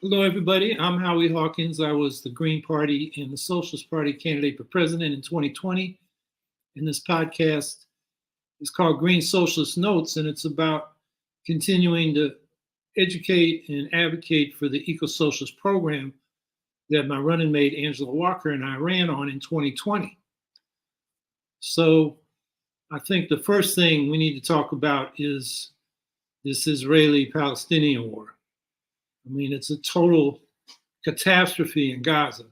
Hello, everybody. I'm Howie Hawkins. I was the Green Party and the Socialist Party candidate for president in 2020. And this podcast is called Green Socialist Notes, and it's about continuing to educate and advocate for the eco-socialist program that my running mate Angela Walker and I ran on in 2020. So I think the first thing we need to talk about is this Israeli-Palestinian war. I mean, it's a total catastrophe in Gaza,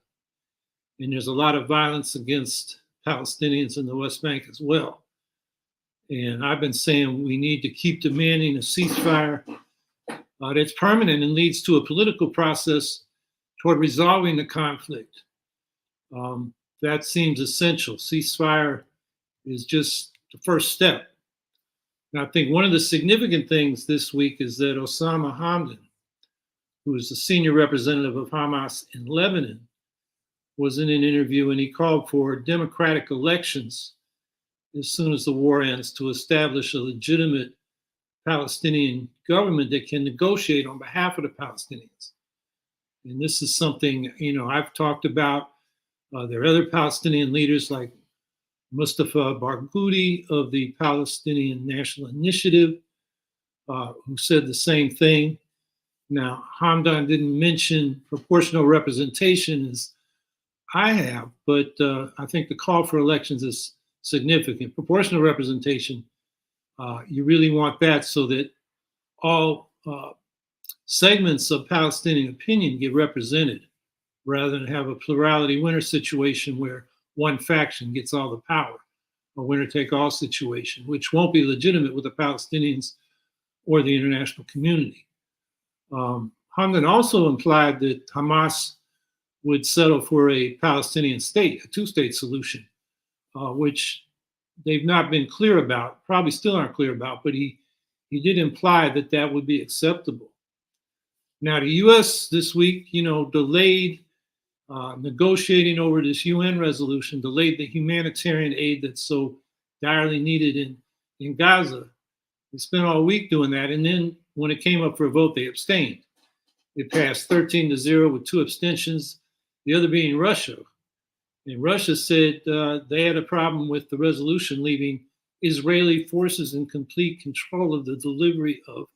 and there's a lot of violence against Palestinians in the West Bank as well. And I've been saying we need to keep demanding a ceasefire that's permanent and leads to a political process toward resolving the conflict. That seems essential. Ceasefire is just the first step. And I think one of the significant things this week is that Osama Hamdan, who is the senior representative of Hamas in Lebanon, was in an interview and he called for democratic elections as soon as the war ends to establish a legitimate Palestinian government that can negotiate on behalf of the Palestinians. And this is something, I've talked about. There are other Palestinian leaders like Mustafa Barghouti of the Palestinian National Initiative who said the same thing. Now, Hamdan didn't mention proportional representation as I have, but I think the call for elections is significant. Proportional representation, you really want that so that all segments of Palestinian opinion get represented rather than have a plurality winner situation where one faction gets all the power, a winner-take-all situation, which won't be legitimate with the Palestinians or the international community. Hamdan also implied that Hamas would settle for a Palestinian state, a two-state solution, which they've not been clear about, probably still aren't clear about, but he did imply that that would be acceptable. Now, the U.S. this week, delayed negotiating over this UN resolution, delayed the humanitarian aid that's so direly needed in Gaza. They spent all week doing that, and then when it came up for a vote, they abstained. It passed 13-0 with 2 abstentions, the other being Russia. And Russia said they had a problem with the resolution leaving Israeli forces in complete control of the delivery of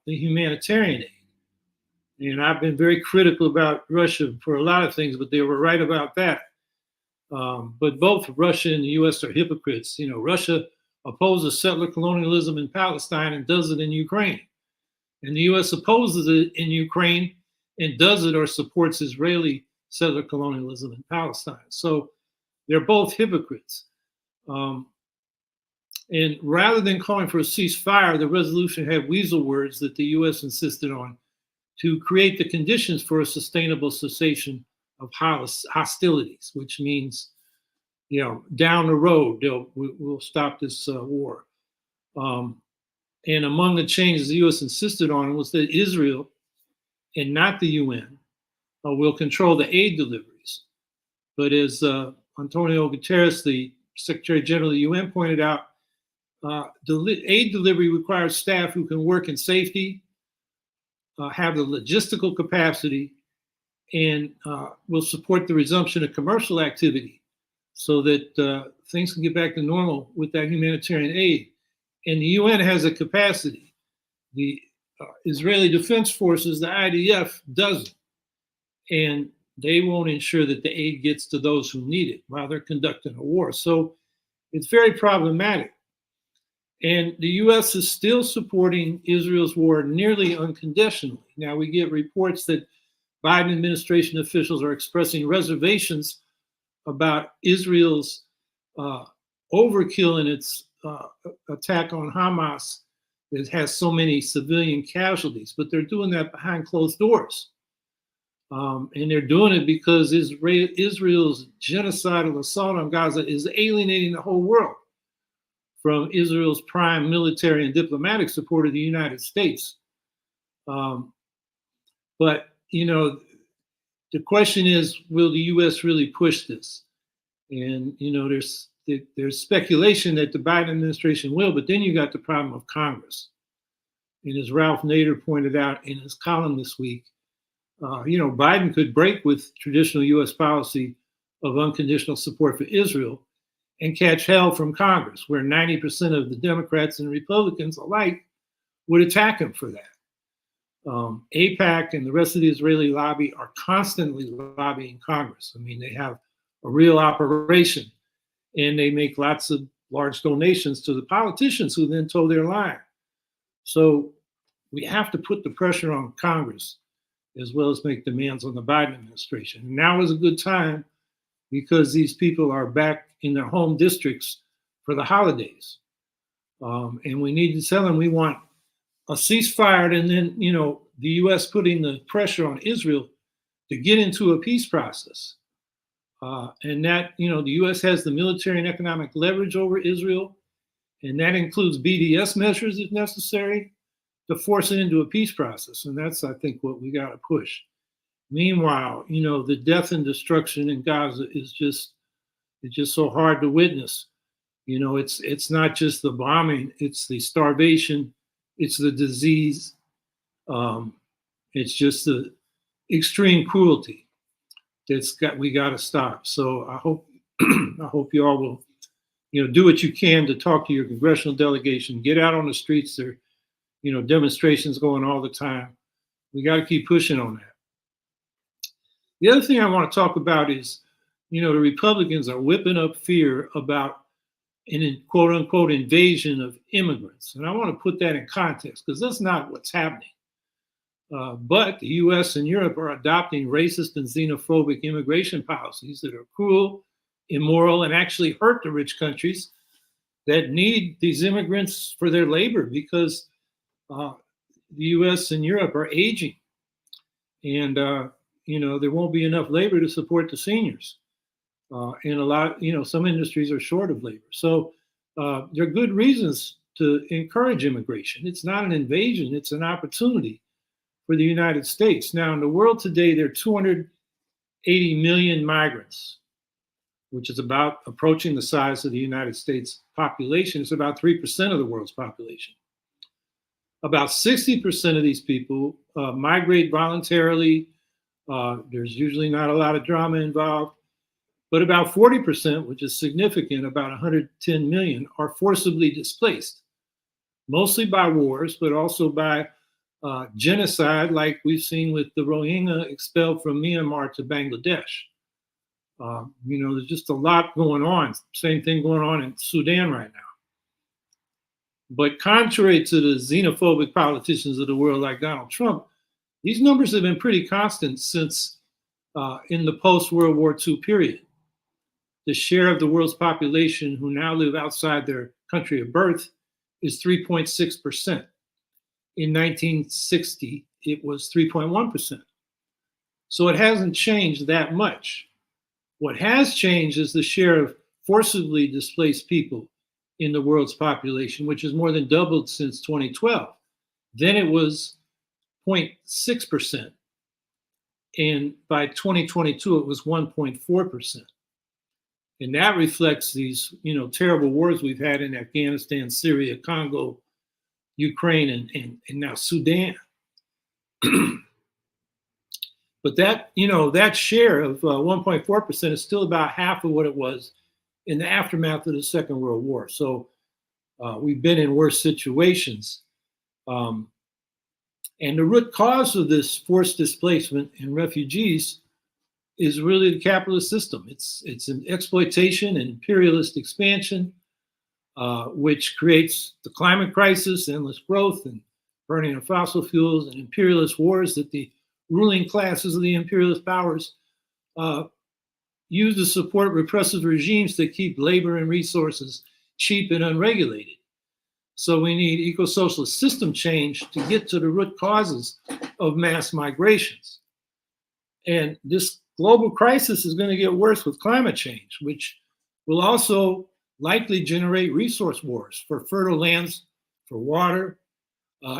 the humanitarian aid. And I've been very critical about Russia for a lot of things, but they were right about that. But both Russia and the U.S. are hypocrites. Russia opposes settler colonialism in Palestine and does it in Ukraine. And the U.S. opposes it in Ukraine and does it or supports Israeli settler colonialism in Palestine. So they're both hypocrites. And rather than calling for a ceasefire, the resolution had weasel words that the U.S. insisted on to create the conditions for a sustainable cessation of hostilities, which means down the road, we'll stop this war. And among the changes the U.S. insisted on was that Israel, and not the UN, will control the aid deliveries. But as Antonio Guterres, the Secretary General of the UN, pointed out, aid delivery requires staff who can work in safety, have the logistical capacity, and will support the resumption of commercial activity so that things can get back to normal with that humanitarian aid. And the UN has a capacity. The Israeli Defense Forces, the IDF, doesn't. And they won't ensure that the aid gets to those who need it while they're conducting a war. So it's very problematic. And the U.S. is still supporting Israel's war nearly unconditionally. Now, we get reports that Biden administration officials are expressing reservations about Israel's overkill in its attack on Hamas that has so many civilian casualties, but they're doing that behind closed doors. And they're doing it because Israel's genocidal assault on Gaza is alienating the whole world from Israel's prime military and diplomatic support of the United States. But, the question is, will the U.S. really push this? And, there's speculation that the Biden administration will, but then you got the problem of Congress. And as Ralph Nader pointed out in his column this week, Biden could break with traditional U.S. policy of unconditional support for Israel and catch hell from Congress, where 90% of the Democrats and Republicans alike would attack him for that. AIPAC and the rest of the Israeli lobby are constantly lobbying Congress. I mean, they have a real operation, and they make lots of large donations to the politicians who then toe their line. So we have to put the pressure on Congress as well as make demands on the Biden administration. And now is a good time because these people are back in their home districts for the holidays. And we need to tell them we want a ceasefire, and then, the U.S. putting the pressure on Israel to get into a peace process. And that, the U.S. has the military and economic leverage over Israel, and that includes BDS measures if necessary to force it into a peace process. And that's, I think, what we got to push. Meanwhile, the death and destruction in Gaza is just so hard to witness. It's not just the bombing, it's the starvation, it's the disease, it's just the extreme cruelty we got to stop. So I hope you all will, do what you can to talk to your congressional delegation, get out on the streets. There, demonstrations going all the time. We got to keep pushing on that. The other thing I want to talk about is, the Republicans are whipping up fear about an quote unquote invasion of immigrants. And I want to put that in context because that's not what's happening. But the US and Europe are adopting racist and xenophobic immigration policies that are cruel, immoral, and actually hurt the rich countries that need these immigrants for their labor because the US and Europe are aging. And, there won't be enough labor to support the seniors. And a lot, some industries are short of labor. So there are good reasons to encourage immigration. It's not an invasion, it's an opportunity for the United States. Now, in the world today, there are 280 million migrants, which is about approaching the size of the United States population. It's about 3% of the world's population. About 60% of these people migrate voluntarily. There's usually not a lot of drama involved. But about 40%, which is significant, about 110 million, are forcibly displaced, mostly by wars, but also by genocide, like we've seen with the Rohingya expelled from Myanmar to Bangladesh. There's just a lot going on. Same thing going on in Sudan right now. But contrary to the xenophobic politicians of the world like Donald Trump, these numbers have been pretty constant since in the post-World War II period. The share of the world's population who now live outside their country of birth is 3.6%. In 1960, it was 3.1%. So it hasn't changed that much. What has changed is the share of forcibly displaced people in the world's population, which has more than doubled since 2012. Then it was 0.6%. And by 2022, it was 1.4%. And that reflects these, terrible wars we've had in Afghanistan, Syria, Congo, Ukraine, and now Sudan. But that, that share of 1.4% is still about half of what it was in the aftermath of the Second World War. So we've been in worse situations. And the root cause of this forced displacement and refugees is really the capitalist system. It's an exploitation and imperialist expansion, which creates the climate crisis, endless growth, and burning of fossil fuels, and imperialist wars that the ruling classes of the imperialist powers use to support repressive regimes that keep labor and resources cheap and unregulated. So we need eco-socialist system change to get to the root causes of mass migrations. And this global crisis is going to get worse with climate change, which will also likely generate resource wars for fertile lands, for water,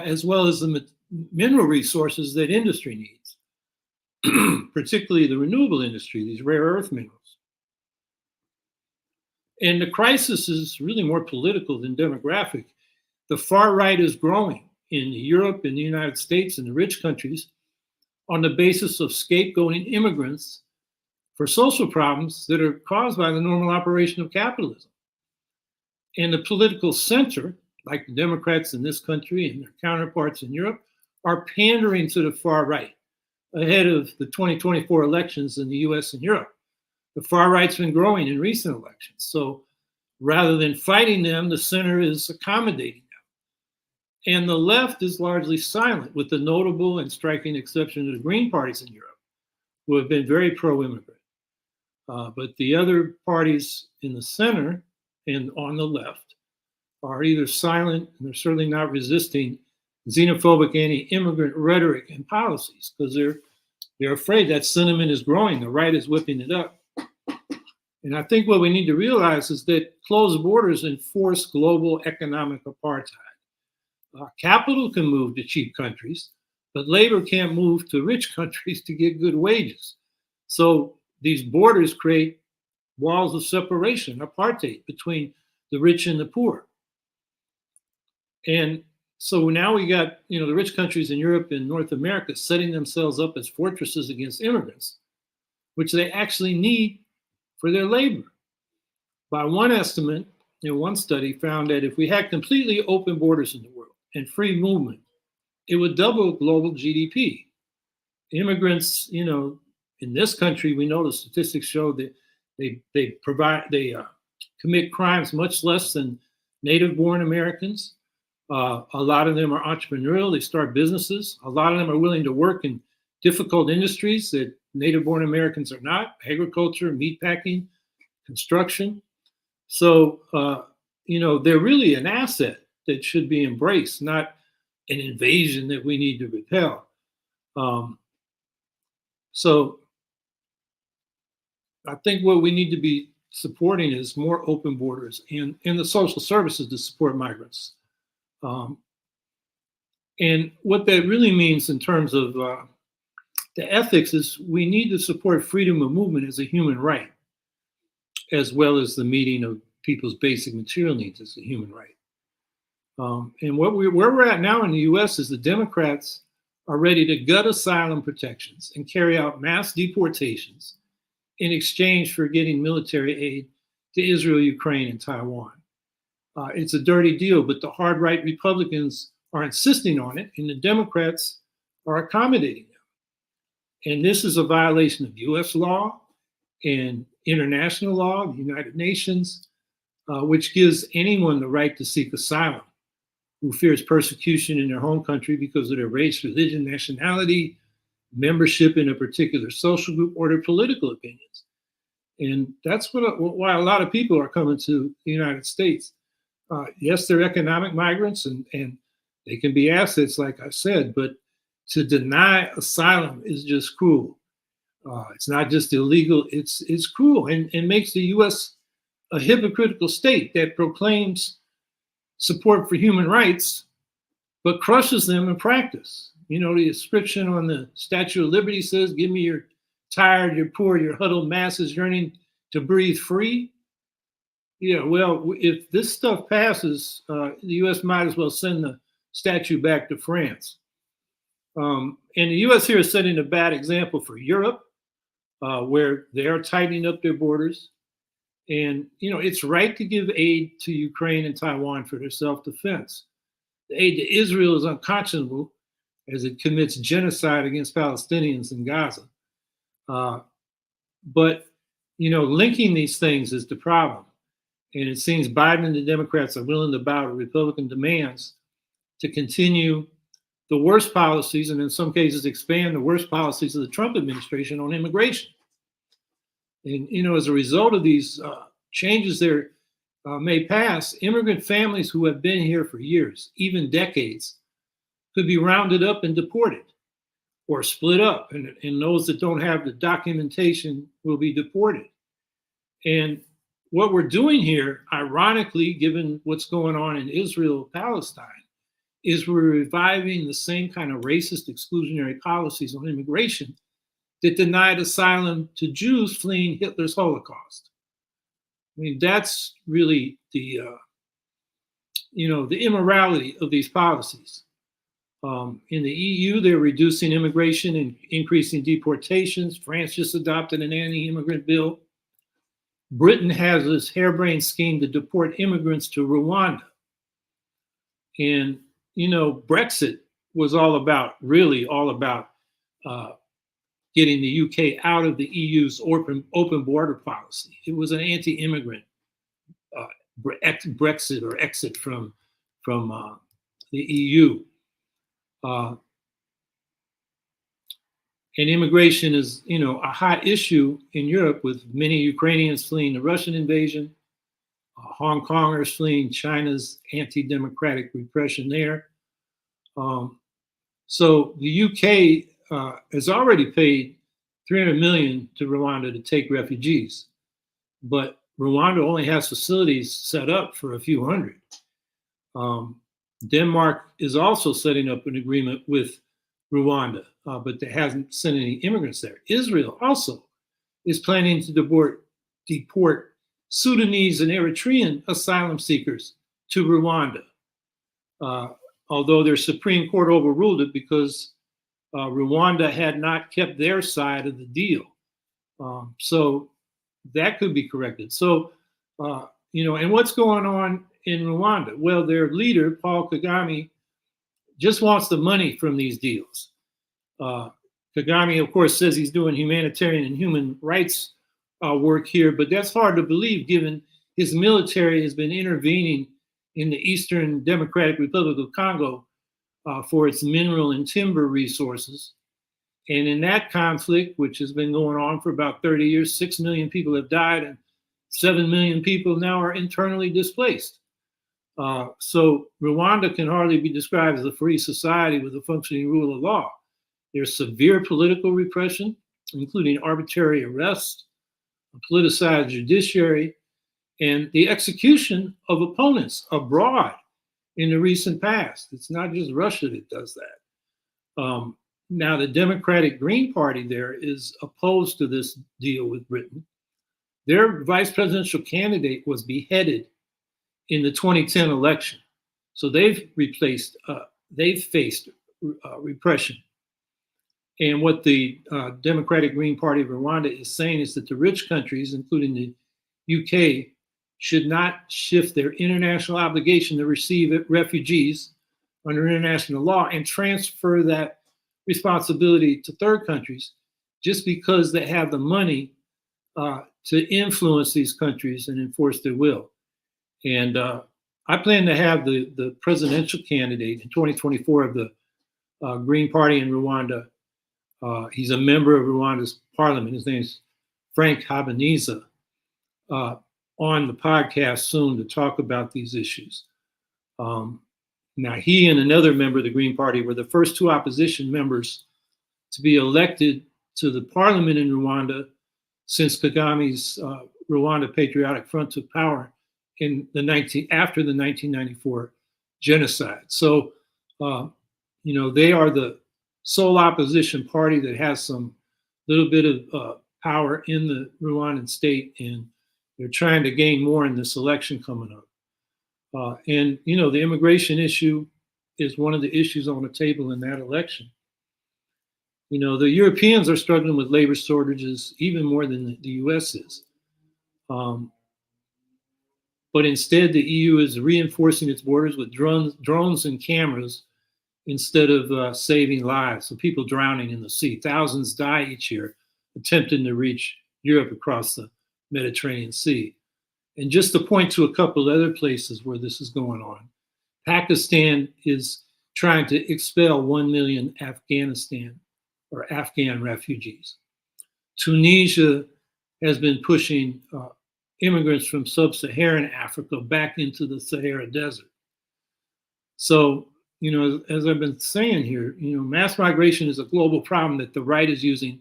as well as the mineral resources that industry needs, particularly the renewable industry, these rare earth minerals. And the crisis is really more political than demographic. The far right is growing in Europe, in the United States, and the rich countries. on the basis of scapegoating immigrants for social problems that are caused by the normal operation of capitalism. And the political center, like the Democrats in this country and their counterparts in Europe, are pandering to the far right ahead of the 2024 elections in the US and Europe. The far right's been growing in recent elections. So rather than fighting them, the center is accommodating them. And the left is largely silent, with the notable and striking exception of the Green parties in Europe, who have been very pro-immigrant. But the other parties in the center and on the left are either silent, and they're certainly not resisting xenophobic anti-immigrant rhetoric and policies, because they're afraid that sentiment is growing. The right is whipping it up. And I think what we need to realize is that closed borders enforce global economic apartheid. Capital can move to cheap countries, but labor can't move to rich countries to get good wages. So these borders create walls of separation, apartheid between the rich and the poor. And so now we got, the rich countries in Europe and North America setting themselves up as fortresses against immigrants, which they actually need for their labor. By one estimate, one study found that if we had completely open borders in the world and free movement, it would double global GDP. Immigrants, in this country, we know the statistics show that they commit crimes much less than native-born Americans. A lot of them are entrepreneurial. They start businesses. A lot of them are willing to work in difficult industries that native-born Americans are not: agriculture, meatpacking, construction. So, they're really an asset that should be embraced, not an invasion that we need to repel. So I think what we need to be supporting is more open borders and the social services to support migrants. And what that really means in terms of the ethics is we need to support freedom of movement as a human right, as well as the meeting of people's basic material needs as a human right. And where we're at now in the US is the Democrats are ready to gut asylum protections and carry out mass deportations in exchange for getting military aid to Israel, Ukraine, and Taiwan. It's a dirty deal, but the hard right Republicans are insisting on it, and the Democrats are accommodating them. And this is a violation of US law and international law, the United Nations, which gives anyone the right to seek asylum who fears persecution in their home country because of their race, religion, nationality, membership in a particular social group, or their political opinions. And that's why a lot of people are coming to the United States. Yes, they're economic migrants and they can be assets, like I said, but to deny asylum is just cruel. It's not just illegal, it's cruel, and makes the US a hypocritical state that proclaims support for human rights, but crushes them in practice. The inscription on the Statue of Liberty says, "Give me your tired, your poor, your huddled masses yearning to breathe free." Yeah, well, if this stuff passes, the US might as well send the statue back to France. And the US here is setting a bad example for Europe, where they are tightening up their borders. And, it's right to give aid to Ukraine and Taiwan for their self-defense. The aid to Israel is unconscionable as it commits genocide against Palestinians in Gaza. But, linking these things is the problem. And it seems Biden and the Democrats are willing to bow to Republican demands to continue the worst policies, and in some cases expand the worst policies of the Trump administration on immigration. And, as a result of these changes there may pass, immigrant families who have been here for years, even decades, could be rounded up and deported or split up. And those that don't have the documentation will be deported. And what we're doing here, ironically, given what's going on in Israel, Palestine, is we're reviving the same kind of racist exclusionary policies on immigration that denied asylum to Jews fleeing Hitler's Holocaust. I mean, that's really the immorality of these policies. In the EU, they're reducing immigration and increasing deportations. France just adopted an anti-immigrant bill. Britain has this harebrained scheme to deport immigrants to Rwanda. And, Brexit was really all about getting the UK out of the EU's open border policy. It was an anti-immigrant Brexit or exit from the EU. And immigration is, a hot issue in Europe, with many Ukrainians fleeing the Russian invasion, Hong Kongers fleeing China's anti-democratic repression there. So the UK has already paid $300 million to Rwanda to take refugees, but Rwanda only has facilities set up for a few hundred. Denmark is also setting up an agreement with Rwanda, but they hasn't sent any immigrants there. Israel also is planning to deport Sudanese and Eritrean asylum seekers to Rwanda, although their Supreme Court overruled it because Rwanda had not kept their side of the deal. So that could be corrected. So, and what's going on in Rwanda? Well, their leader, Paul Kagame, just wants the money from these deals. Kagame, of course, says he's doing humanitarian and human rights work here, but that's hard to believe given his military has been intervening in the Eastern Democratic Republic of Congo for its mineral and timber resources. And in that conflict, which has been going on for about 30 years, 6 million people have died and 7 million people now are internally displaced. So Rwanda can hardly be described as a free society with a functioning rule of law. There's severe political repression, including arbitrary arrests, a politicized judiciary, and the execution of opponents abroad in the recent past. It's not just Russia that does that. Now, the Democratic Green Party there is opposed to this deal with Britain. Their vice presidential candidate was beheaded in the 2010 election. So they've faced repression. And what the Democratic Green Party of Rwanda is saying is that the rich countries, including the UK, should not shift their international obligation to receive refugees under international law and transfer that responsibility to third countries just because they have the money to influence these countries and enforce their will. And I plan to have the presidential candidate in 2024 of the Green Party in Rwanda. He's a member of Rwanda's parliament. His name is Frank Habineza, on the podcast soon to talk about these issues. Now, he and another member of the Green Party were the first two opposition members to be elected to the parliament in Rwanda since Kagame's Rwanda Patriotic Front took power after the 1994 genocide. So, they are the sole opposition party that has some little bit of power in the Rwandan state, and they're trying to gain more in this election coming up. And the immigration issue is one of the issues on the table in that election. The Europeans are struggling with labor shortages even more than the US is. But instead, the EU is reinforcing its borders with drones and cameras instead of saving lives. So people drowning in the sea. Thousands die each year attempting to reach Europe across the Mediterranean Sea. And just to point to a couple of other places where this is going on, Pakistan is trying to expel 1 million Afghan refugees. Tunisia has been pushing immigrants from sub-Saharan Africa back into the Sahara Desert. So, as I've been saying here, mass migration is a global problem that the right is using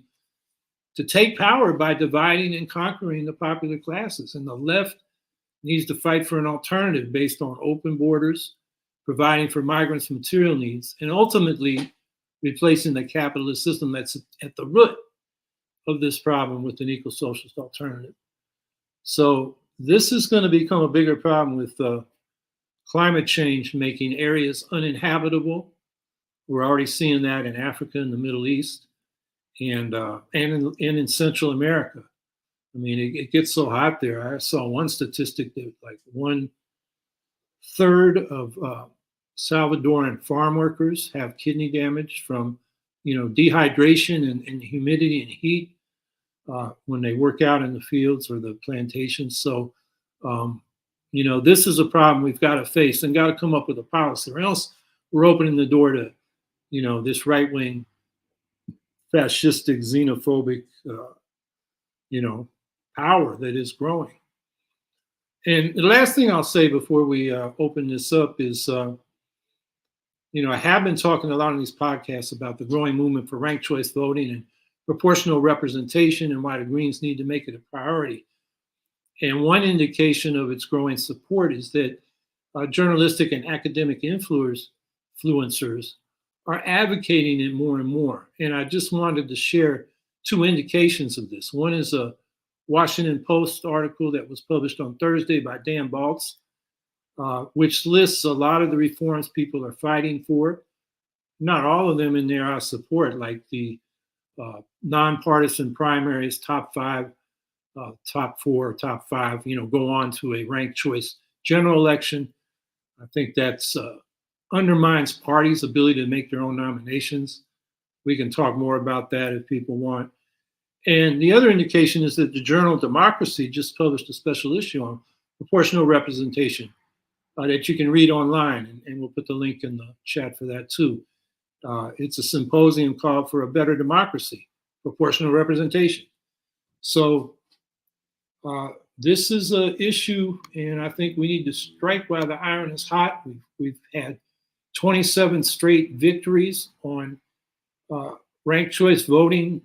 to take power by dividing and conquering the popular classes. And the left needs to fight for an alternative based on open borders, providing for migrants' material needs, and ultimately replacing the capitalist system that's at the root of this problem with an eco-socialist alternative. So this is going to become a bigger problem with climate change making areas uninhabitable, We're already seeing that in Africa and the Middle East, and in Central America. I mean, it gets so hot there. I saw one statistic that like 1/3 of Salvadoran farm workers have kidney damage from, dehydration and humidity and heat when they work out in the fields or the plantations. So, um, this is a problem we've got to face and got to come up with a policy, or else we're opening the door to, this right wing, fascistic, xenophobic, you know, power that is growing. And the last thing I'll say before we open this up is, I have been talking a lot on these podcasts about the growing movement for ranked choice voting and proportional representation and why the Greens need to make it a priority. And one indication of its growing support is that journalistic and academic influencers are advocating it more and more. And I just wanted to share two indications of this. One is a Washington Post article that was published on Thursday by Dan Baltz, which lists a lot of the reforms people are fighting for. Not all of them in there I support, like the nonpartisan primaries, top 5, top 4, top 5, go on to a ranked choice general election. I think that's undermines parties' ability to make their own nominations. We can talk more about that if people want. And the other indication is that the journal Democracy just published a special issue on proportional representation that you can read online, and we'll put the link in the chat for that too. It's a symposium called For a Better Democracy, Proportional Representation. So this is an issue, and I think we need to strike while the iron is hot. We've had 27 straight victories on ranked choice voting,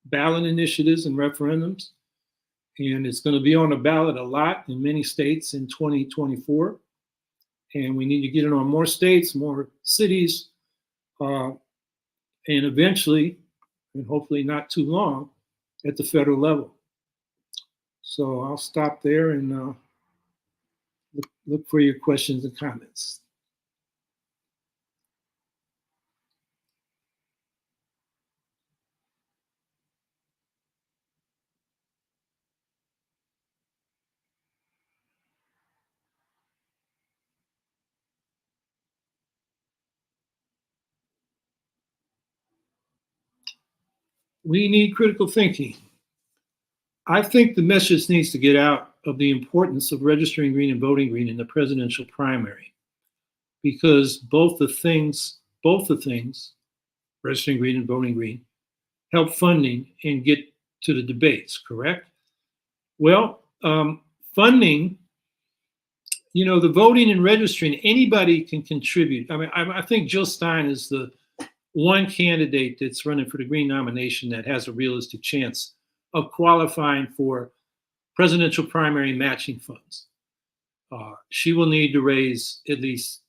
ballot initiatives and referendums. And it's going to be on the ballot a lot in many states in 2024. And we need to get it on more states, more cities, and eventually, and hopefully not too long, at the federal level. So I'll stop there and look for your questions and comments. We need critical thinking. I think the message needs to get out of the importance of registering green and voting green in the presidential primary, because both the things, registering green and voting green, help funding and get to the debates, correct? Well, funding, the voting and registering, anybody can contribute. I mean, I think Jill Stein is the one candidate that's running for the Green nomination that has a realistic chance of qualifying for presidential primary matching funds. She will need to raise at least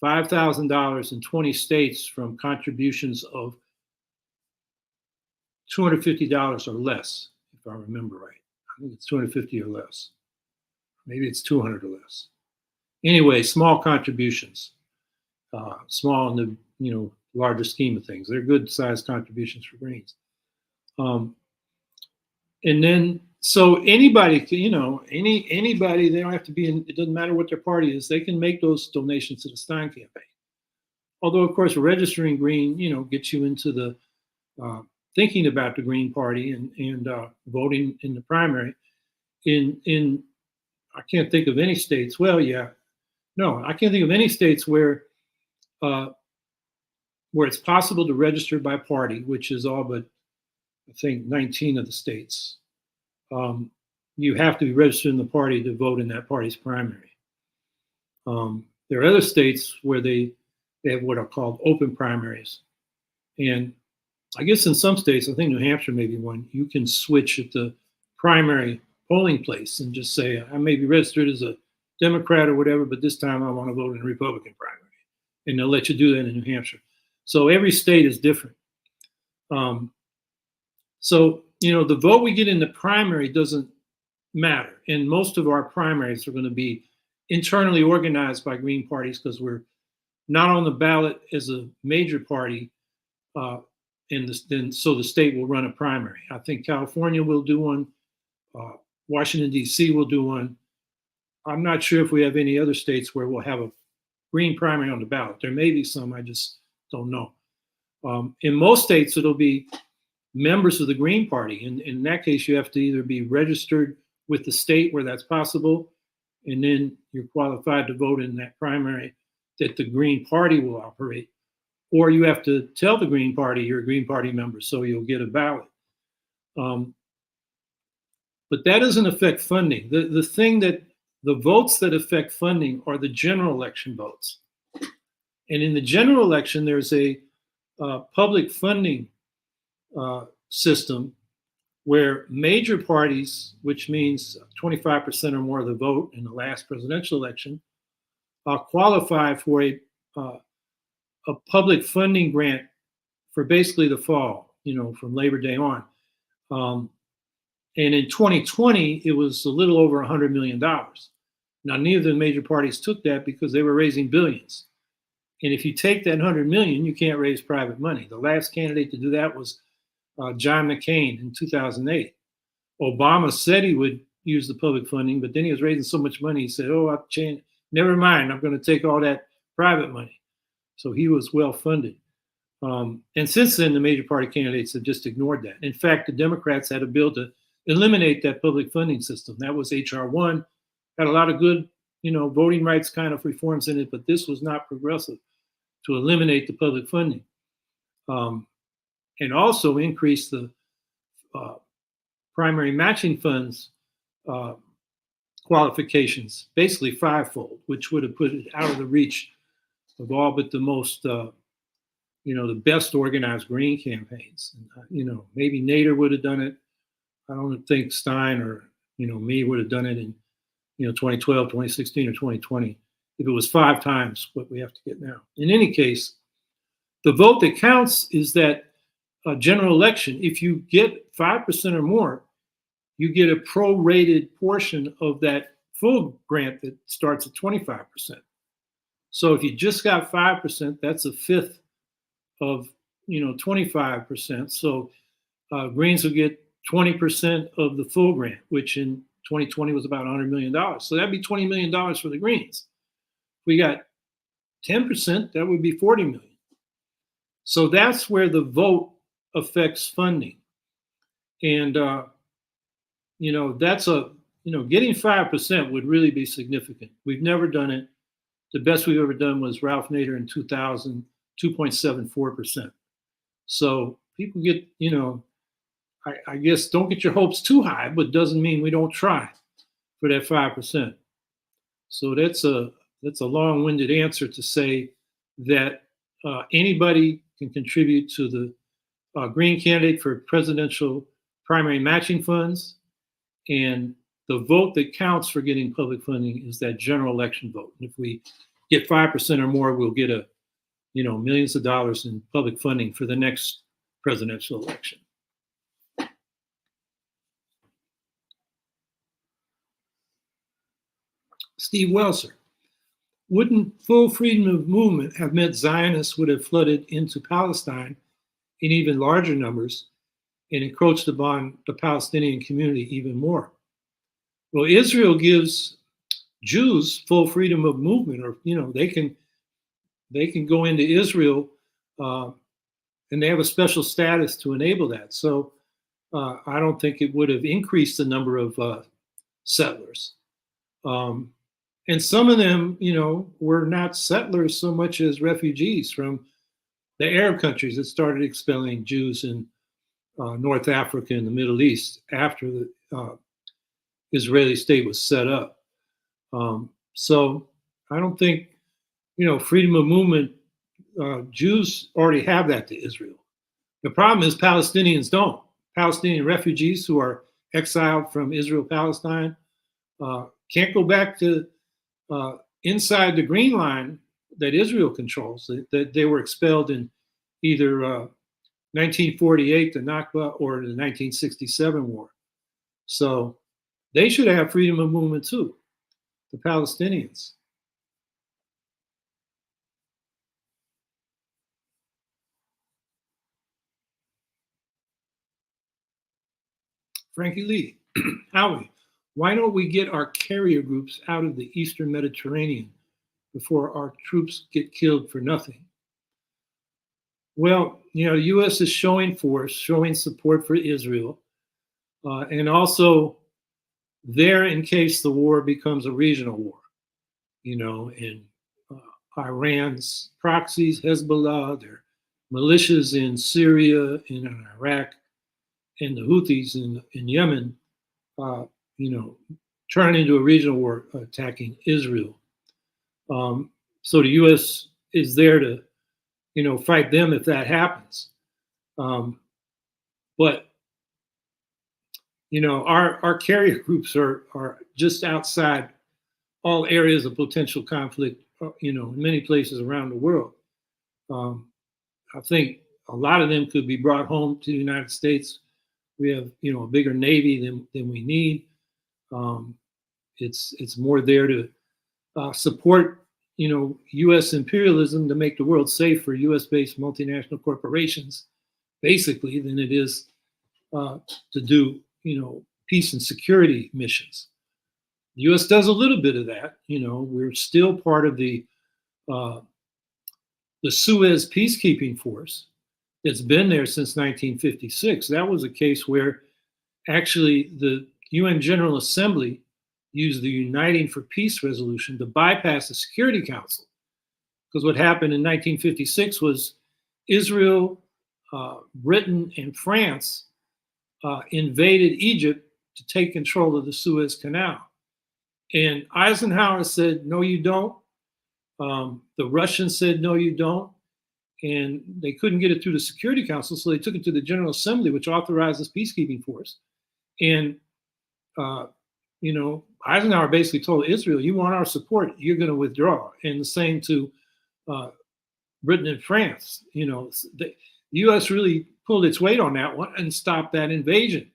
$5,000 in 20 states from contributions of $250 or less, if I remember right. I think it's $250 or less. Maybe it's $200 or less. Anyway, small contributions, small in the larger scheme of things. They're good sized contributions for Greens. And then, so anybody can, anybody, they don't have to be in, it doesn't matter what their party is, they can make those donations to the Stein campaign. Although, of course, registering Green, gets you into the thinking about the Green Party and voting in the primary. In I can't think of any states. Well, yeah, no, I can't think of any states where it's possible to register by party, which is all but, I think, 19 of the states. You have to be registered in the party to vote in that party's primary. There are other states where they have what are called open primaries. And I guess in some states, I think New Hampshire may be one, you can switch at the primary polling place and just say, I may be registered as a Democrat or whatever, but this time I want to vote in a Republican primary. And they'll let you do that in New Hampshire. So every state is different. So, the vote we get in the primary doesn't matter. And most of our primaries are going to be internally organized by Green parties because we're not on the ballot as a major party, so the state will run a primary. I think California will do one. Washington, D.C. will do one. I'm not sure if we have any other states where we'll have a Green primary on the ballot. There may be some, I just don't know. In most states, it'll be members of the Green Party. In that case, you have to either be registered with the state where that's possible, and then you're qualified to vote in that primary that the Green Party will operate, or you have to tell the Green Party you're a Green Party member, so you'll get a ballot. But that doesn't affect funding. The votes that affect funding are the general election votes. And in the general election, there's a public funding system where major parties, which means 25% or more of the vote in the last presidential election, qualify for a public funding grant for basically the fall, from Labor Day on. And in 2020, it was a little over $100 million. Now, neither of the major parties took that because they were raising billions. And if you take that 100 million, you can't raise private money. The last candidate to do that was John McCain in 2008. Obama said he would use the public funding, but then he was raising so much money, he said, oh, I've changed. Never mind, I'm going to take all that private money. So he was well funded. And since then, the major party candidates have just ignored that. In fact, the Democrats had a bill to eliminate that public funding system. That was H.R. 1, had a lot of good, voting rights kind of reforms in it, but this was not progressive to eliminate the public funding. And also increase the primary matching funds qualifications, basically fivefold, which would have put it out of the reach of all but the most, the best organized Green campaigns. Maybe Nader would have done it. I don't think Stein or, me would have done it in, 2012, 2016, or 2020, if it was 5 times what we have to get now. In any case, the vote that counts is that general election. If you get 5% or more, you get a prorated portion of that full grant that starts at 25%. So if you just got 5%, that's a fifth of 25%. So Greens will get 20% of the full grant, which in 2020 was about $100 million. So that'd be $20 million for the Greens. If we got 10%, that would be $40 million. So that's where the vote affects funding. And, that's getting 5% would really be significant. We've never done it. The best we've ever done was Ralph Nader in 2000, 2.74%. So people get, I guess don't get your hopes too high, but doesn't mean we don't try for that 5%. So that's a long-winded answer to say that anybody can contribute to the Green candidate for presidential primary matching funds, and the vote that counts for getting public funding is that general election vote. And if we get 5% or more, we'll get millions of dollars in public funding for the next presidential election. Steve Welser, wouldn't full freedom of movement have meant Zionists would have flooded into Palestine in even larger numbers and encroached upon the Palestinian community even more? Well, Israel gives Jews full freedom of movement, or they can go into Israel, and they have a special status to enable that. So I don't think it would have increased the number of settlers. And some of them, were not settlers so much as refugees from the Arab countries that started expelling Jews in North Africa and the Middle East after the Israeli state was set up. So I don't think, freedom of movement, Jews already have that to Israel. The problem is Palestinians don't. Palestinian refugees who are exiled from Israel, Palestine, can't go back to inside the Green Line that Israel controls. That they were expelled in either 1948, the Nakba, or the 1967 war. So they should have freedom of movement too, the Palestinians. Frankie Lee, Howie, why don't we get our carrier groups out of the Eastern Mediterranean before our troops get killed for nothing? Well, the U.S. is showing force, showing support for Israel, and also there in case the war becomes a regional war, and Iran's proxies, Hezbollah, their militias in Syria and in Iraq, and the Houthis in Yemen, turn into a regional war attacking Israel. So the U.S. is there to, fight them if that happens. But our carrier groups are just outside all areas of potential conflict, in many places around the world. I think a lot of them could be brought home to the United States. We have, a bigger Navy than we need. It's more there to support, U.S. imperialism to make the world safe for U.S.-based multinational corporations, basically, than it is to do, peace and security missions. The U.S. does a little bit of that. We're still part of the Suez peacekeeping force that's been there since 1956. That was a case where actually the UN General Assembly used the Uniting for Peace resolution to bypass the Security Council. Because what happened in 1956 was Israel, Britain, and France invaded Egypt to take control of the Suez Canal. And Eisenhower said, no, you don't. The Russians said, no, you don't. And they couldn't get it through the Security Council, so they took it to the General Assembly, which authorized this peacekeeping force. And, Eisenhower basically told Israel, you want our support, you're going to withdraw. And the same to Britain and France. The U.S. really pulled its weight on that one and stopped that invasion.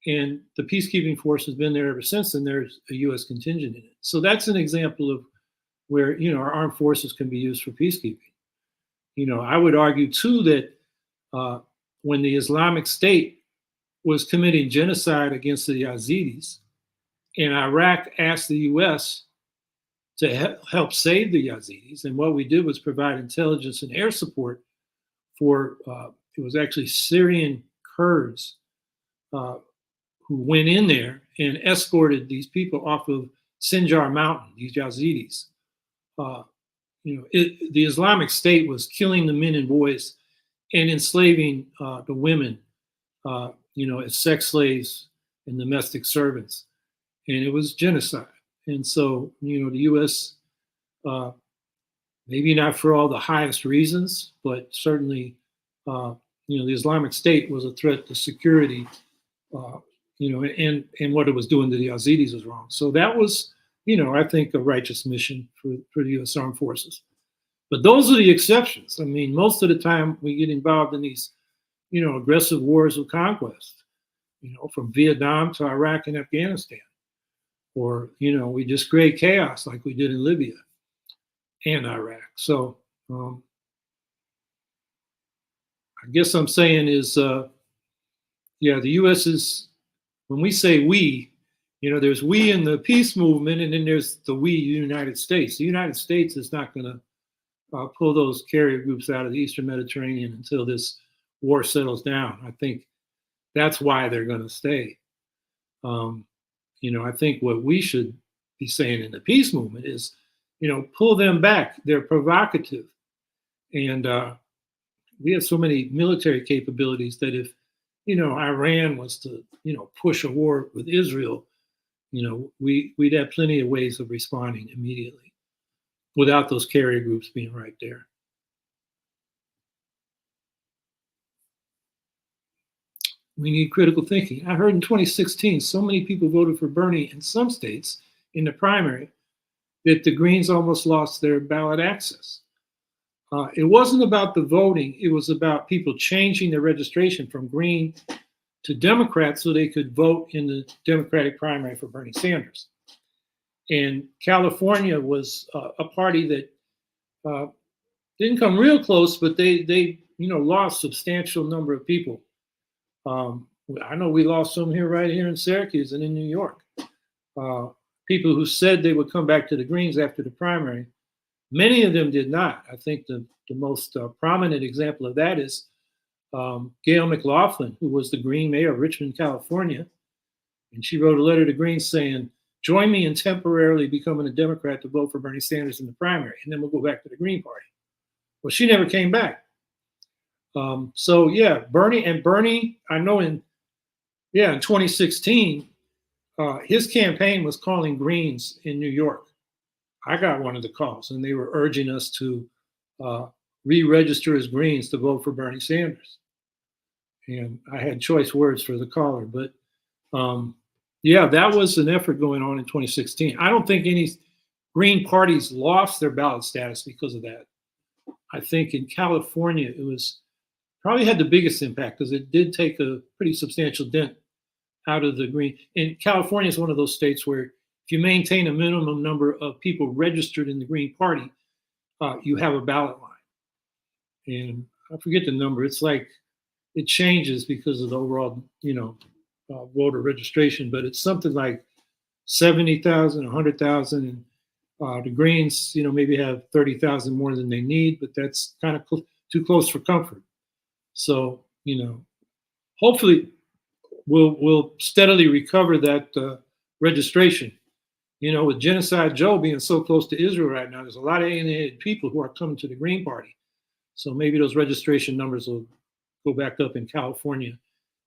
And the peacekeeping force has been there ever since, and there's a U.S. contingent in it. So that's an example of where, our armed forces can be used for peacekeeping. I would argue, too, that when the Islamic State was committing genocide against the Yazidis, and Iraq asked the U.S. to help save the Yazidis, and what we did was provide intelligence and air support for, it was actually Syrian Kurds who went in there and escorted these people off of Sinjar Mountain, these Yazidis. The Islamic State was killing the men and boys and enslaving the women, as sex slaves and domestic servants. And it was genocide. And so, the U.S., maybe not for all the highest reasons, but certainly, the Islamic State was a threat to security, and what it was doing to the Yazidis was wrong. So that was, I think a righteous mission for the U.S. Armed Forces. But those are the exceptions. I mean, most of the time we get involved in these, aggressive wars of conquest, from Vietnam to Iraq and Afghanistan. Or, we just create chaos like we did in Libya and Iraq. So I guess I'm saying is, the U.S. is, when we say we, there's we in the peace movement, and then there's the we United States. The United States is not going to pull those carrier groups out of the Eastern Mediterranean until this war settles down. I think that's why they're going to stay. I think what we should be saying in the peace movement is, pull them back. They're provocative. And we have so many military capabilities that if, Iran was to, push a war with Israel, we'd have plenty of ways of responding immediately without those carrier groups being right there. We need critical thinking. I heard in 2016, so many people voted for Bernie in some states in the primary that the Greens almost lost their ballot access. It wasn't about the voting. It was about people changing their registration from Green to Democrat so they could vote in the Democratic primary for Bernie Sanders. And California was a party that didn't come real close, but they lost substantial number of people I know we lost some here, right here in Syracuse and in New York. People who said they would come back to the Greens after the primary. Many of them did not. I think the most prominent example of that is Gail McLaughlin, who was the Green mayor of Richmond, California. And she wrote a letter to Greens saying, join me in temporarily becoming a Democrat to vote for Bernie Sanders in the primary, and then we'll go back to the Green Party. Well, she never came back. So yeah, Bernie, I know in 2016, his campaign was calling Greens in New York. I got one of the calls, and they were urging us to re-register as Greens to vote for Bernie Sanders. And I had choice words for the caller, but that was an effort going on in 2016. I don't think any Green parties lost their ballot status because of that. I think in California, it was probably had the biggest impact because it did take a pretty substantial dent out of the Green. And California is one of those states where if you maintain a minimum number of people registered in the Green Party, you have a ballot line. And I forget the number. It's like it changes because of the overall, voter registration, but it's something like 70,000, 100,000. And the Greens, maybe have 30,000 more than they need, but that's kind of too close for comfort. So, hopefully we'll steadily recover that registration. With Genocide Joe being so close to Israel right now, there's a lot of alienated people who are coming to the Green Party. So maybe those registration numbers will go back up in California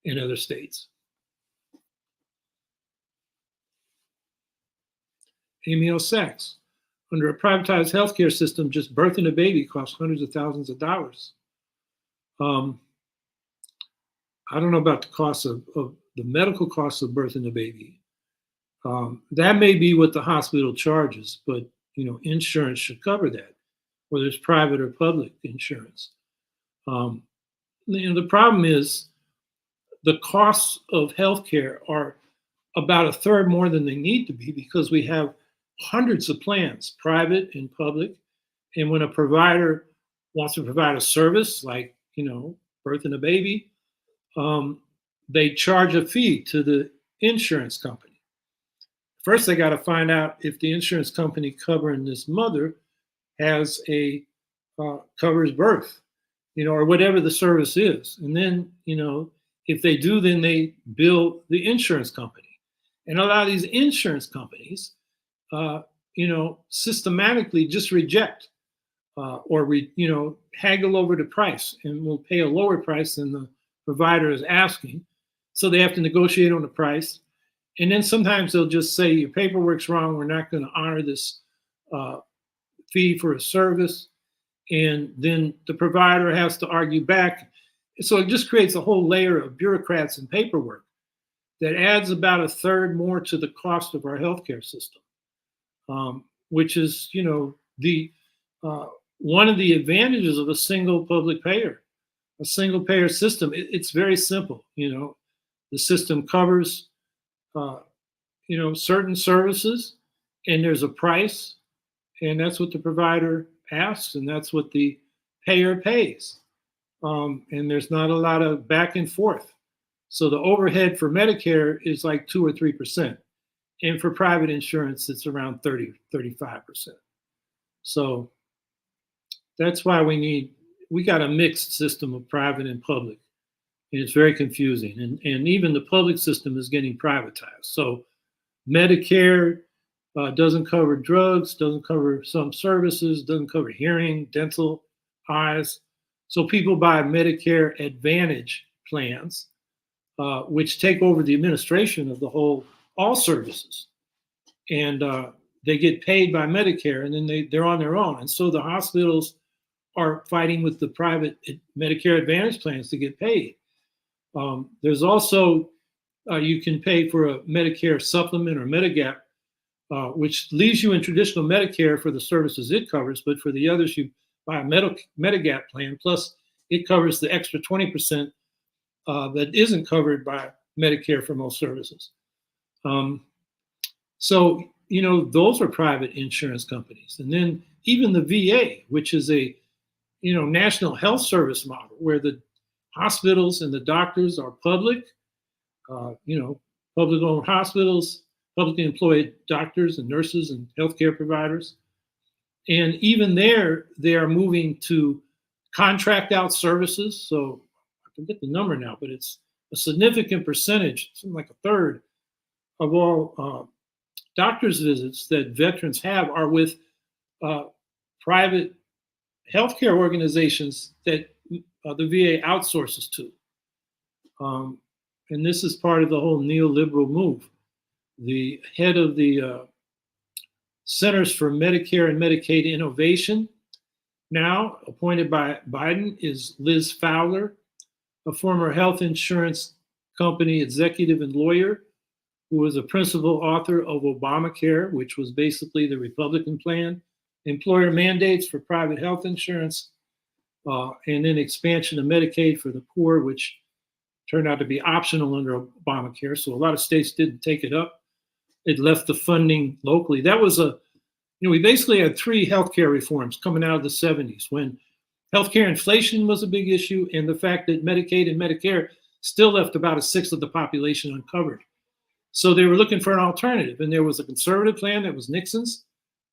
and other states. Emil Sachs. Under a privatized healthcare system, just birthing a baby costs hundreds of thousands of dollars. I don't know about the cost of the medical costs of birthing a baby. That may be what the hospital charges, but insurance should cover that, whether it's private or public insurance. The problem is the costs of healthcare are about a third more than they need to be because we have hundreds of plans, private and public. And when a provider wants to provide a service like, birthing a baby, they charge a fee to the insurance company. First, they got to find out if the insurance company covering this mother has covers birth, or whatever the service is. And then, if they do, then they bill the insurance company. And a lot of these insurance companies, systematically just reject or haggle over the price and will pay a lower price than the provider is asking. So they have to negotiate on the price. And then sometimes they'll just say, your paperwork's wrong. We're not going to honor this fee for a service. And then the provider has to argue back. So it just creates a whole layer of bureaucrats and paperwork that adds about a third more to the cost of our healthcare system, which is, one of the advantages of a single public payer, a single payer system. It's very simple. The system covers, certain services, and there's a price, and that's what the provider asks, and that's what the payer pays. And there's not a lot of back and forth. So the overhead for Medicare is like 2 or 3%. And for private insurance, it's around 35%. So that's why we got a mixed system of private and public. And it's very confusing. And even the public system is getting privatized. So Medicare doesn't cover drugs, doesn't cover some services, doesn't cover hearing, dental, eyes. So people buy Medicare Advantage plans, which take over the administration of all services. And they get paid by Medicare, and then they're on their own. And so the hospitals are fighting with the private Medicare Advantage plans to get paid. There's also, you can pay for a Medicare supplement or Medigap, which leaves you in traditional Medicare for the services it covers, but for the others, you buy a Medigap plan, plus it covers the extra 20% that isn't covered by Medicare for most services. So, those are private insurance companies. And then even the VA, which is a, national health service model where the hospitals and the doctors are public public-owned hospitals, publicly employed doctors and nurses and healthcare providers. And even there, they are moving to contract out services. So I forget the number now, but it's a significant percentage, something like a third of all doctor's visits that veterans have are with private healthcare organizations that the VA outsources to. And this is part of the whole neoliberal move. The head of the Centers for Medicare and Medicaid Innovation, now appointed by Biden, is Liz Fowler, a former health insurance company executive and lawyer who was a principal author of Obamacare, which was basically the Republican plan, employer mandates for private health insurance, and then expansion of Medicaid for the poor, which turned out to be optional under Obamacare. So a lot of states didn't take it up. It left the funding locally. That was we basically had three healthcare reforms coming out of the 70s when healthcare inflation was a big issue, and the fact that Medicaid and Medicare still left about a sixth of the population uncovered. So they were looking for an alternative, and there was a conservative plan that was Nixon's,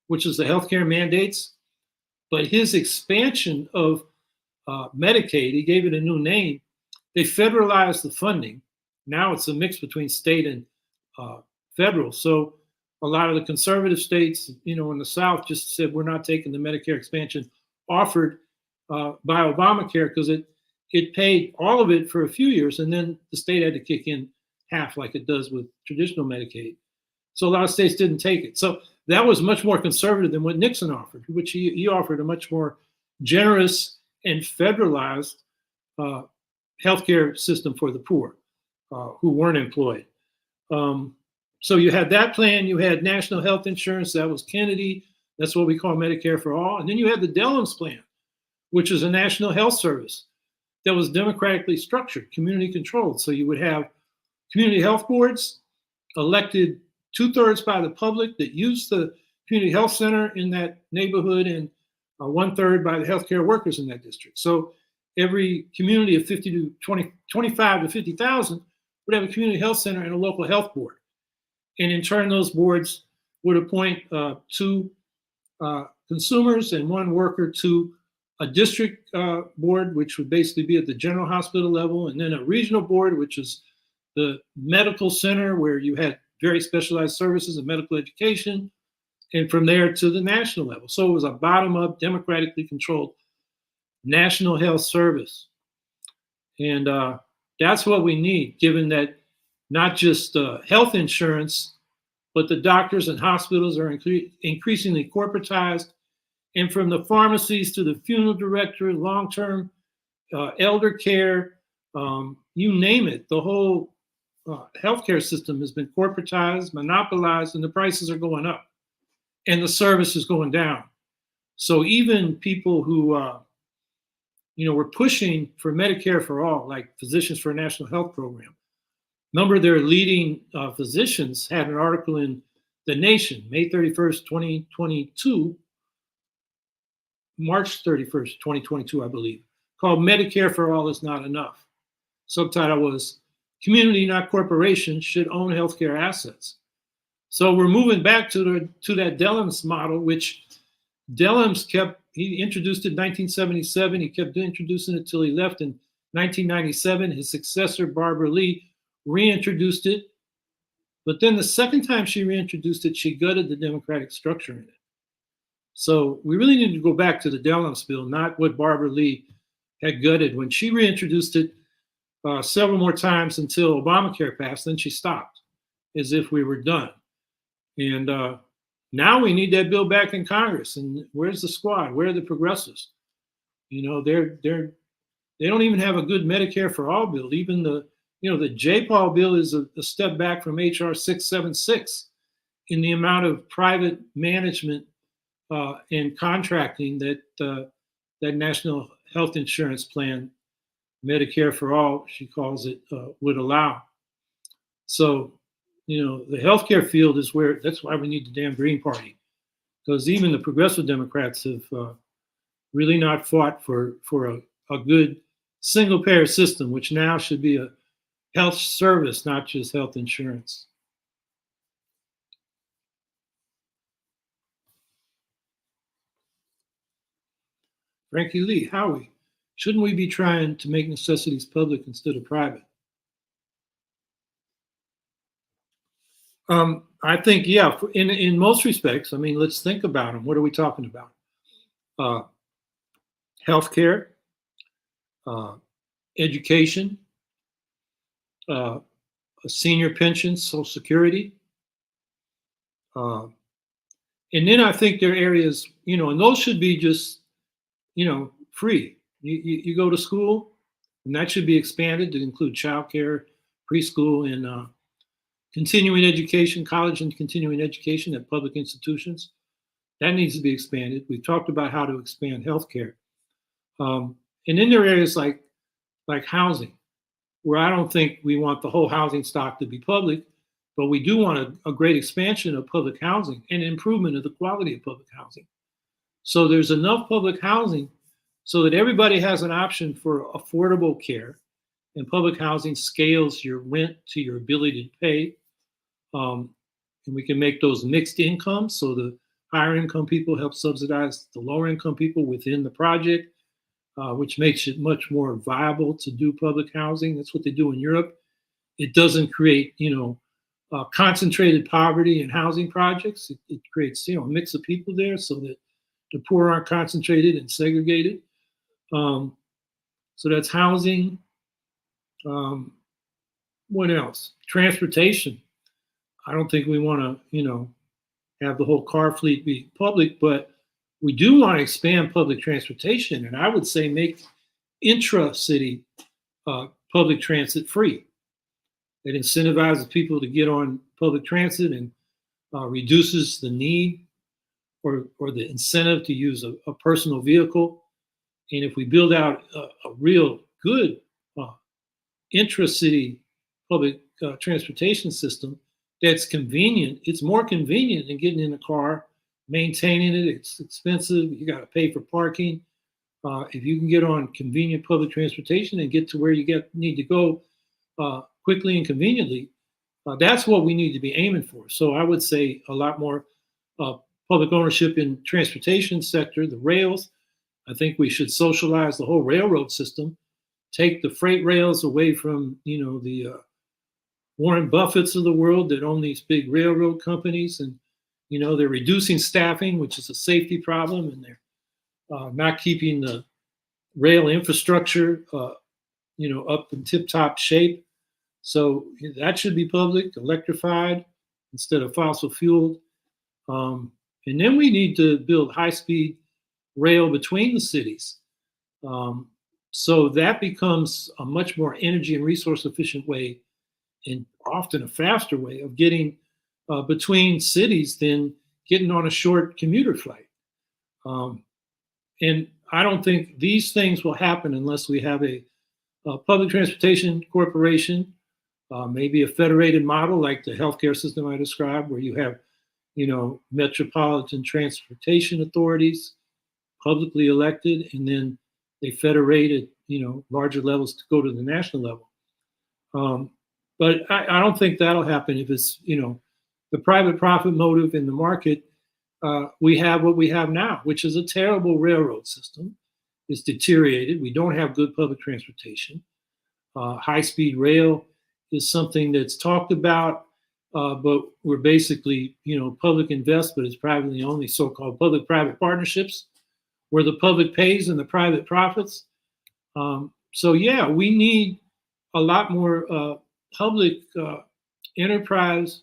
which is the healthcare mandates. But his expansion of Medicaid, he gave it a new name. They federalized the funding. Now it's a mix between state and federal. So a lot of the conservative states, in the South just said, we're not taking the Medicare expansion offered by Obamacare because it paid all of it for a few years, and then the state had to kick in half like it does with traditional Medicaid. So a lot of states didn't take it. So that was much more conservative than what Nixon offered, which he offered a much more generous and federalized healthcare system for the poor who weren't employed. So you had that plan. You had national health insurance. That was Kennedy. That's what we call Medicare for all. And then you had the Dellums plan, which is a national health service that was democratically structured, community controlled. So you would have community health boards elected 2/3 by the public that used the community health center in that neighborhood, and 1/3 by the healthcare workers in that district. So every community of 25 to 50,000 would have a community health center and a local health board. And in turn, those boards would appoint two consumers and one worker to a district board, which would basically be at the general hospital level, and then a regional board, which is the medical center where you had very specialized services and medical education, and from there to the national level. So it was a bottom-up, democratically controlled national health service. And that's what we need, given that not just health insurance, but the doctors and hospitals are increasingly corporatized. And from the pharmacies to the funeral director, long-term elder care, you name it, the whole healthcare system has been corporatized, monopolized, and the prices are going up and the service is going down. So even people who were pushing for Medicare for all, like Physicians for a National Health Program, a number of their leading physicians had an article in The Nation, May 31st, 2022, March 31st, 2022, I believe, called Medicare for All is Not Enough. Subtitle was, Community, not corporations, should own healthcare assets. So we're moving back to that Dellums model, which Dellums he introduced it in 1977. He kept introducing it till he left in 1997. His successor, Barbara Lee, reintroduced it. But then the second time she reintroduced it, she gutted the democratic structure in it. So we really need to go back to the Dellums bill, not what Barbara Lee had gutted. When she reintroduced it several more times until Obamacare passed, then she stopped as if we were done. And now we need that bill back in Congress. And where's the squad? Where are the progressives? They don't even have a good Medicare for all bill. Even the J-Paul bill is a step back from HR 676 in the amount of private management and contracting that that national health insurance plan, Medicare for all, she calls it, would allow. So, the healthcare field is that's why we need the damn Green Party, because even the progressive Democrats have really not fought for a good single payer system, which now should be a health service, not just health insurance. Frankie Lee, Howie, shouldn't we be trying to make necessities public instead of private? I think, yeah, in most respects. I mean, let's think about them. What are we talking about? Uh, Healthcare, uh, education, uh, a senior pension, Social Security. Uh, and then I think there are areas, and those should be just, free. You go to school, and that should be expanded to include childcare, preschool, and continuing education, college and continuing education at public institutions. That needs to be expanded. We've talked about how to expand healthcare. And then there are areas like housing, where I don't think we want the whole housing stock to be public, but we do want a great expansion of public housing and improvement of the quality of public housing. So there's enough public housing so that everybody has an option for affordable care, and public housing scales your rent to your ability to pay. And we can make those mixed incomes, so the higher income people help subsidize the lower income people within the project, which makes it much more viable to do public housing. That's what they do in Europe. It doesn't create, concentrated poverty in housing projects. It creates, a mix of people there so that the poor aren't concentrated and segregated. So that's housing. What else? Transportation. I don't think we want to, have the whole car fleet be public, but we do want to expand public transportation. And I would say make intra-city public transit free. It incentivizes people to get on public transit and reduces the need or the incentive to use a personal vehicle. And if we build out a real good intra-city public transportation system that's convenient, it's more convenient than getting in a car, maintaining it. It's expensive. You got to pay for parking. If you can get on convenient public transportation and get to where you need to go quickly and conveniently, that's what we need to be aiming for. So I would say a lot more public ownership in transportation sector, the rails. I think we should socialize the whole railroad system, take the freight rails away from, the Warren Buffetts of the world that own these big railroad companies. And, they're reducing staffing, which is a safety problem, and they're not keeping the rail infrastructure, up in tip-top shape. So that should be public, electrified instead of fossil fueled. And then we need to build high-speed rail between the cities. So that becomes a much more energy and resource efficient way, and often a faster way of getting between cities than getting on a short commuter flight. And I don't think these things will happen unless we have a public transportation corporation, maybe a federated model like the healthcare system I described, where you have, metropolitan transportation authorities, publicly elected, and then they federate at, larger levels to go to the national level. But I don't think that'll happen if it's, the private profit motive in the market. We have what we have now, which is a terrible railroad system. It's deteriorated. We don't have good public transportation. High-speed rail is something that's talked about, but we're basically, public investment is privately owned, these so-called public-private partnerships, where the public pays and the private profits. So yeah, we need a lot more public enterprise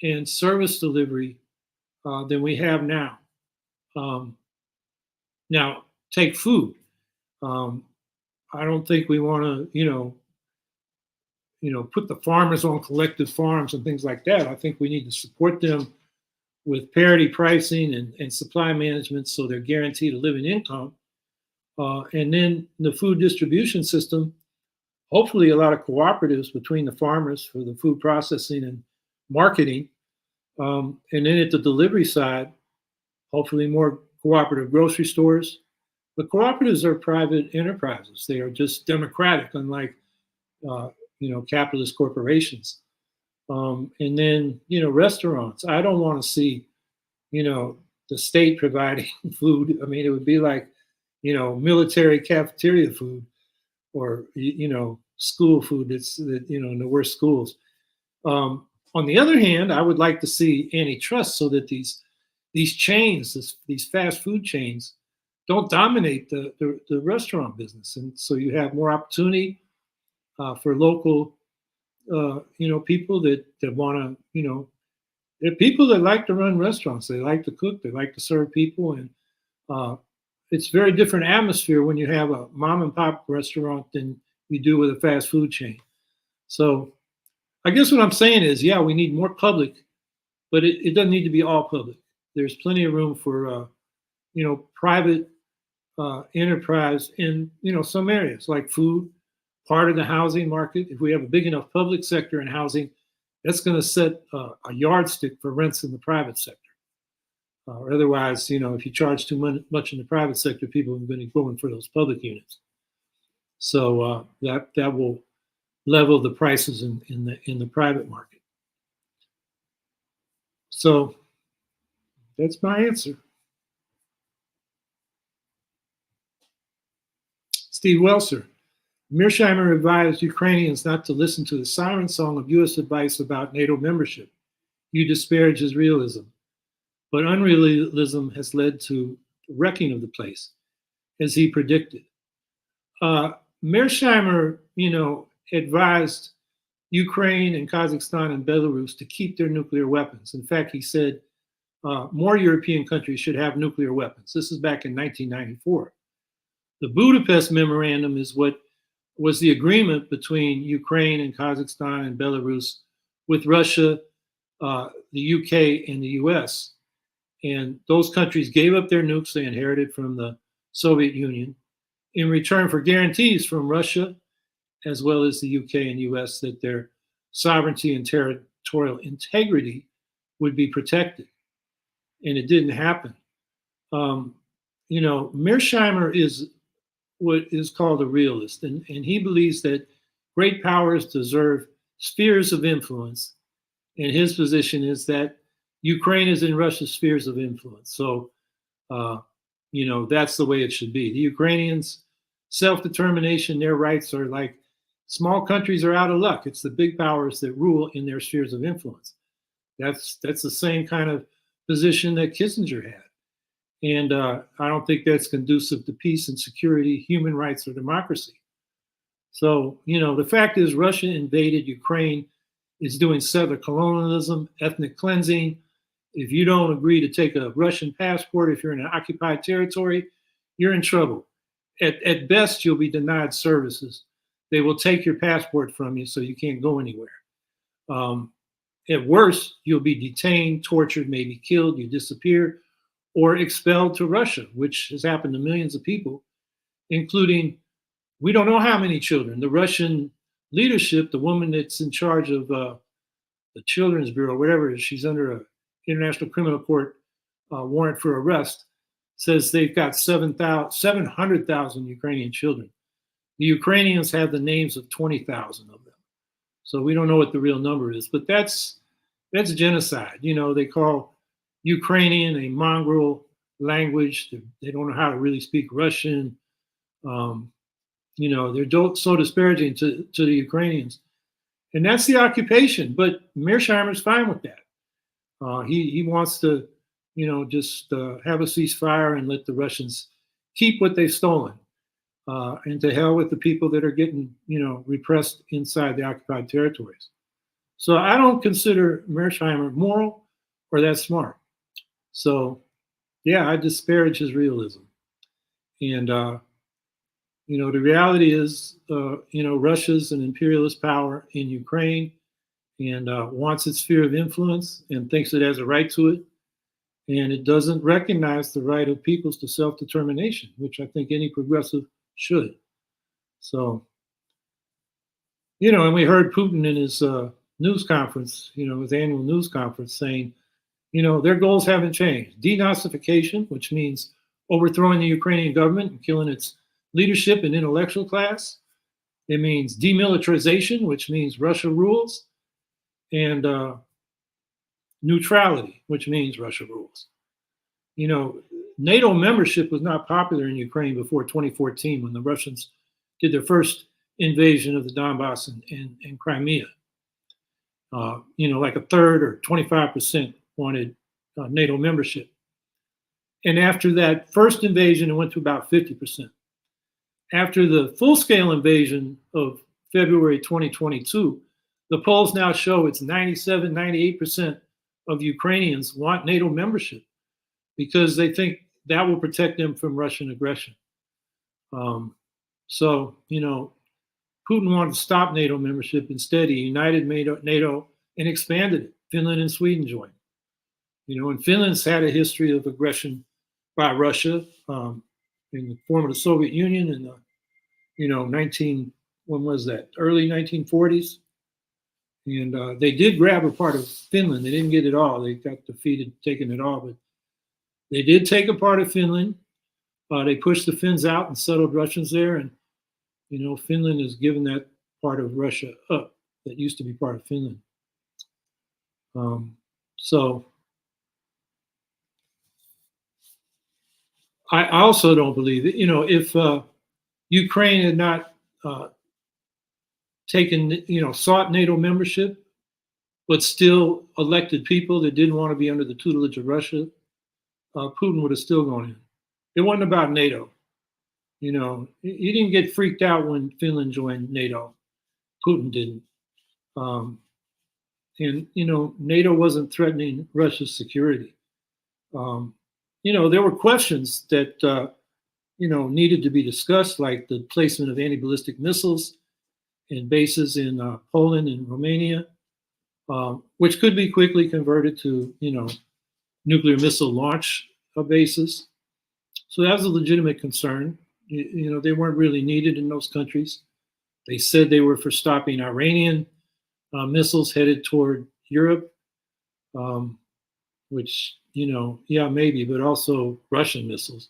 and service delivery than we have now. Now, take food. I don't think we want to, put the farmers on collective farms and things like that. I think we need to support them with parity pricing and supply management so they're guaranteed a living income. And then the food distribution system, hopefully a lot of cooperatives between the farmers for the food processing and marketing. And then at the delivery side, hopefully more cooperative grocery stores. But cooperatives are private enterprises. They are just democratic, unlike capitalist corporations. And then, restaurants. I don't want to see, the state providing food. I mean, it would be like, military cafeteria food or, school food in the worst schools. On the other hand, I would like to see antitrust so that these chains, these fast food chains, don't dominate the restaurant business, and so you have more opportunity for local, people that want to, there are people that like to run restaurants. They like to cook. They like to serve people, and it's very different atmosphere when you have a mom and pop restaurant than you do with a fast food chain. So I guess what I'm saying is, yeah, we need more public, but it doesn't need to be all public. There's plenty of room for, private enterprise in, some areas like food, part of the housing market. If we have a big enough public sector in housing, that's going to set a yardstick for rents in the private sector. Or otherwise, if you charge too much in the private sector, people are going to be going for those public units. So that will level the prices in the private market. So that's my answer. Steve Welser. Mearsheimer advised Ukrainians not to listen to the siren song of U.S. advice about NATO membership. You disparage his realism. But unrealism has led to the wrecking of the place, as he predicted. Mearsheimer, advised Ukraine and Kazakhstan and Belarus to keep their nuclear weapons. In fact, he said more European countries should have nuclear weapons. This is back in 1994. The Budapest Memorandum is what was the agreement between Ukraine and Kazakhstan and Belarus with Russia, the UK, and the US. And those countries gave up their nukes they inherited from the Soviet Union in return for guarantees from Russia, as well as the UK and US, that their sovereignty and territorial integrity would be protected. And it didn't happen. Mearsheimer is what is called a realist, and he believes that great powers deserve spheres of influence. And his position is that Ukraine is in Russia's spheres of influence. So, that's the way it should be. The Ukrainians, self-determination, their rights are like small countries are out of luck. It's the big powers that rule in their spheres of influence. That's the same kind of position that Kissinger had. And I don't think that's conducive to peace and security, human rights, or democracy. So, the fact is Russia invaded Ukraine, is doing settler colonialism, ethnic cleansing. If you don't agree to take a Russian passport, if you're in an occupied territory, you're in trouble. At best, you'll be denied services. They will take your passport from you so you can't go anywhere. At worst, you'll be detained, tortured, maybe killed, you disappear, or expelled to Russia, which has happened to millions of people, including, we don't know how many children. The Russian leadership, the woman that's in charge of the Children's Bureau, whatever it is, she's under an International Criminal Court warrant for arrest, says they've got 700,000 Ukrainian children. The Ukrainians have the names of 20,000 of them. So we don't know what the real number is, but that's genocide. They call Ukrainian a mongrel language. They don't know how to really speak Russian. They're so disparaging to the Ukrainians. And that's the occupation. But Mearsheimer's fine with that. He wants to, just have a ceasefire and let the Russians keep what they've stolen. And to hell with the people that are getting, repressed inside the occupied territories. So I don't consider Mearsheimer moral or that smart. So, yeah, I disparage his realism. And, the reality is, Russia's an imperialist power in Ukraine and wants its sphere of influence and thinks it has a right to it. And it doesn't recognize the right of peoples to self-determination, which I think any progressive should. So, and we heard Putin in his news conference, his annual news conference saying, their goals haven't changed. Denazification, which means overthrowing the Ukrainian government and killing its leadership and intellectual class, It means demilitarization, which means Russia rules, and neutrality, which means Russia rules. You know, NATO membership was not popular in Ukraine before 2014 when the Russians did their first invasion of the Donbass and Crimea. You know, like a third or 25% wanted NATO membership. And after that first invasion, it went to about 50%. After the full-scale invasion of February 2022, the polls now show it's 97, 98% of Ukrainians want NATO membership because they think that will protect them from Russian aggression. So, you know, Putin wanted to stop NATO membership. Instead, he united NATO and expanded it. Finland and Sweden joined. You know, and Finland's had a history of aggression by Russia in the form of the Soviet Union in the, you know, when was that? Early 1940s. And they did grab a part of Finland. They didn't get it all. They got defeated taking it all, but they did take a part of Finland. They pushed the Finns out and settled Russians there. And, you know, Finland has given that part of Russia up that used to be part of Finland. So I also don't believe it. You know, if Ukraine had not sought NATO membership, but still elected people that didn't want to be under the tutelage of Russia, Putin would have still gone in. It wasn't about NATO. You know, he didn't get freaked out when Finland joined NATO. Putin didn't. And, you know, NATO wasn't threatening Russia's security. You know, there were questions that, you know, needed to be discussed, like the placement of anti-ballistic missiles in bases in Poland and Romania, which could be quickly converted to, you know, nuclear missile launch bases. So that was a legitimate concern. You know, they weren't really needed in those countries. They said they were for stopping Iranian missiles headed toward Europe, which, you know, yeah, maybe, but also Russian missiles.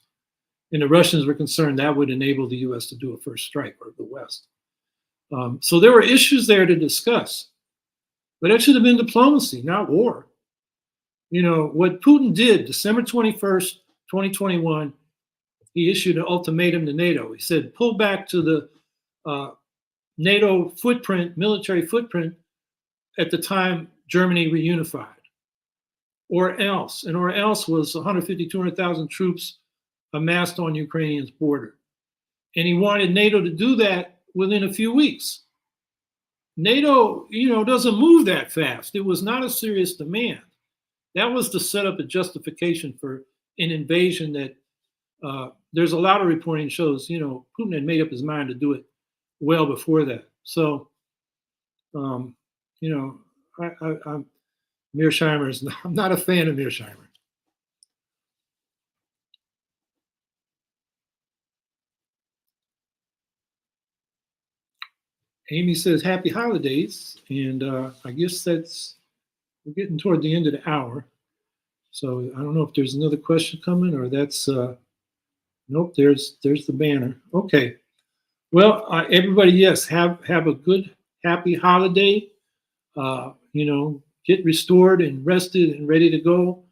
And the Russians were concerned that would enable the US to do a first strike, or the West. So there were issues there to discuss, but that should have been diplomacy, not war. You know, what Putin did, December 21st, 2021, he issued an ultimatum to NATO. He said, pull back to the NATO footprint, military footprint at the time Germany reunified, or else. And or else was 150, 200,000 troops amassed on Ukrainian's border. And he wanted NATO to do that within a few weeks. NATO, you know, doesn't move that fast. It was not a serious demand. That was to set up a justification for an invasion that there's a lot of reporting shows, you know, Putin had made up his mind to do it well before that. So, you know, I'm Mearsheimer I'm not a fan of Mearsheimer. Amy says, happy holidays. And I guess we're getting toward the end of the hour. So I don't know if there's another question coming, or that's, nope, there's the banner. Okay. Well, everybody, yes, have a good, happy holiday. You know, get restored and rested and ready to go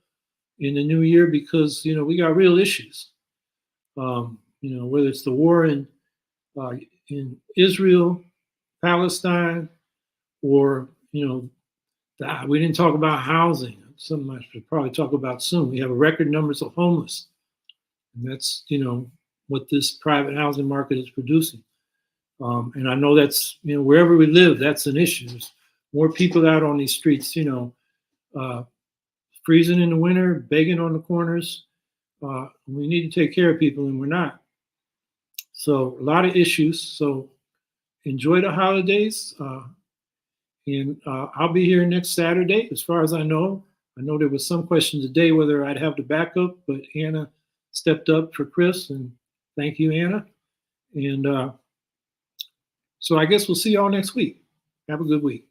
in the new year, because, you know, we got real issues. You know, whether it's the war in Israel, Palestine, or, you know, we didn't talk about housing. Something I should probably talk about soon. We have a record numbers of homeless. And that's, you know, what this private housing market is producing. And I know that's, you know, wherever we live, that's an issue. There's more people out on these streets, you know, freezing in the winter, begging on the corners. We need to take care of people, and we're not. So a lot of issues. So enjoy the holidays. And I'll be here next Saturday, as far as I know. I know there was some question today whether I'd have the backup, but Anna stepped up for Chris, and thank you, Anna. And so I guess we'll see y'all next week. Have a good week.